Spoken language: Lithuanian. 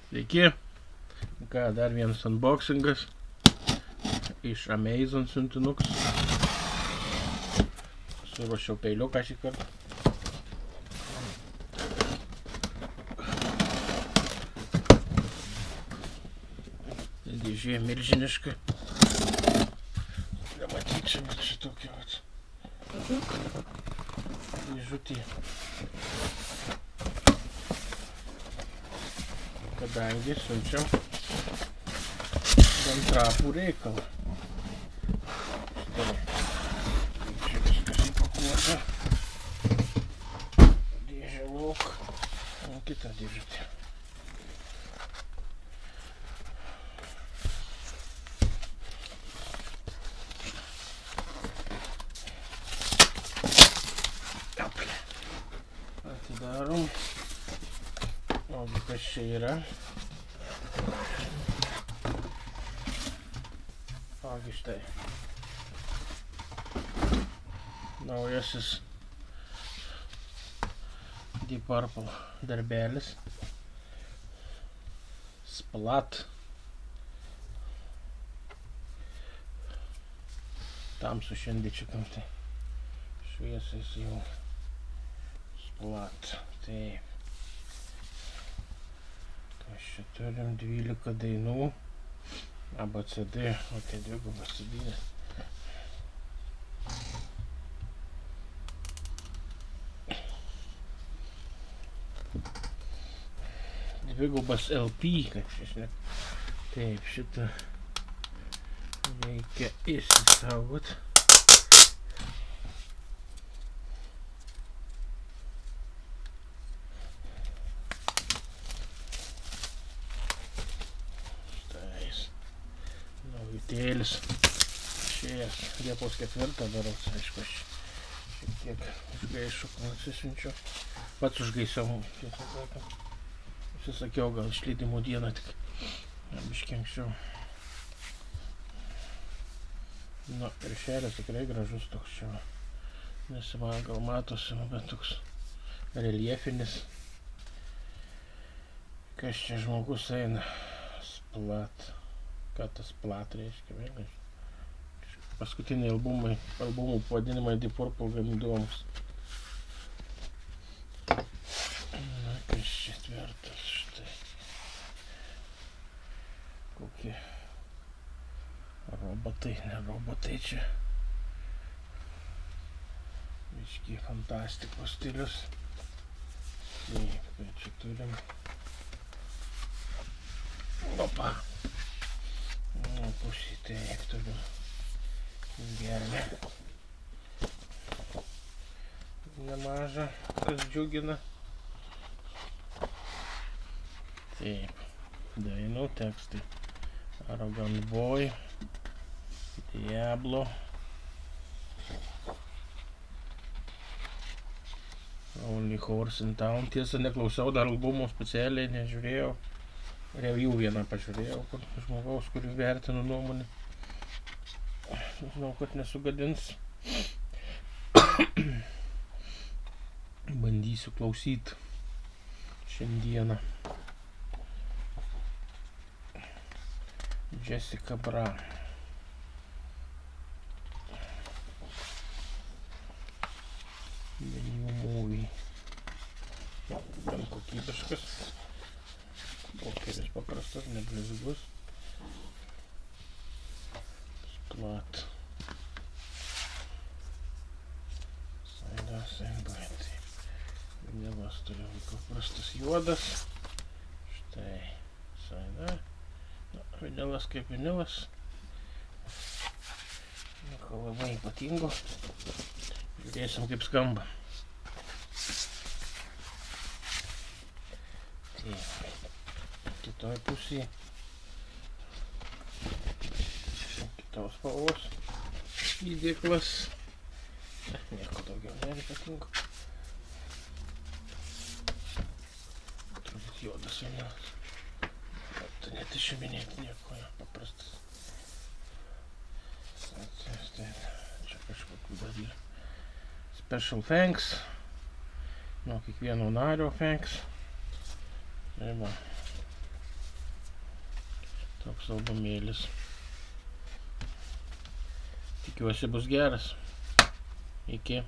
Sveiki. Ką, dar vienas unboxingas iš Amazon siuntinuks. Suruošiau peiliuką šį kartą. Dėžė milžiniška. Nematyčiau, bet šitokia vat. Dėžutė. Kadangi siunčiam gan trapų reikalą. Štai. Čia viskas įpakuota. Dėžė lauk. O kita dėžutė. Atidarom. Ogi kas čia yra. Ogi štai. Naujasis Deep Purple darbelis. Splat. Tamsu šiandien čia kam tai. Šviesas jau. Splat. Taip. Kas čia turim 12 dainų. ABCD, o tai dvigubas CD-nes. Dvigubas LP, kad šis ne. Taip, šitą reikia įsisaugot. Naujutėlis. Išėjęs Liepos 4 berods, aišku, aš šiek tiek užgaišu, kol atsisiunčiu. Pats užgaisiau, tiesą sakant. Užsisakiau gal išleidimo dieną tik. Biškį anksčiau. Nu, viršelis tikrai gražus toks čia. Nesimano, gal matosi, bet toks reljefinis. Kas čia žmogus eina? Splat. Ką tas Splat reiškia, vėlgi. Paskutiniai albumų pavadinimai Deep Purple gan įdomus. Na, kas čia tvirtas, štai. Kokie robotai, ne robotai čia. Biškį fantastikos stilius. Taip, tai čia turim. Opa. Nu, pusė, taip, turiu gerlę. Nemažą, kas džiugina. Taip, dainų tekstai. Arrogant Boy, Diablo, Only Horse in Town. Tiesa, neklausiau dar albumų specialiai, nežiūrėjau. Review vieną pažiūrėjau, kur žmogaus, kurį vertinu nuomonę. Žinau, kad nesugadins. Bandysiu klausyti šiandieną. Jessica Bra. The New Movie. Gan kokybiškas. Pokeris paprastas, neblizgus. Splat. Side-by-side. Vinilas turi paprastas juodas. Štai. Side. Vinilas kaip vinilas. Nieko labai ypatingo. Žiūrėsim, kaip skamba. Taip. Kitoj pusėje. Kitos spalvos įdėklas. Nieko daugiau neypatingo. Turbūt juodas vinilas. Tai net išiminėti nieko, paprastas. Čia kažkokių dar yra. Special thanks. Nuo kiekvieno nario thanks. Tai va. Toks albumėlis. Tikiuosi bus geras. Iki.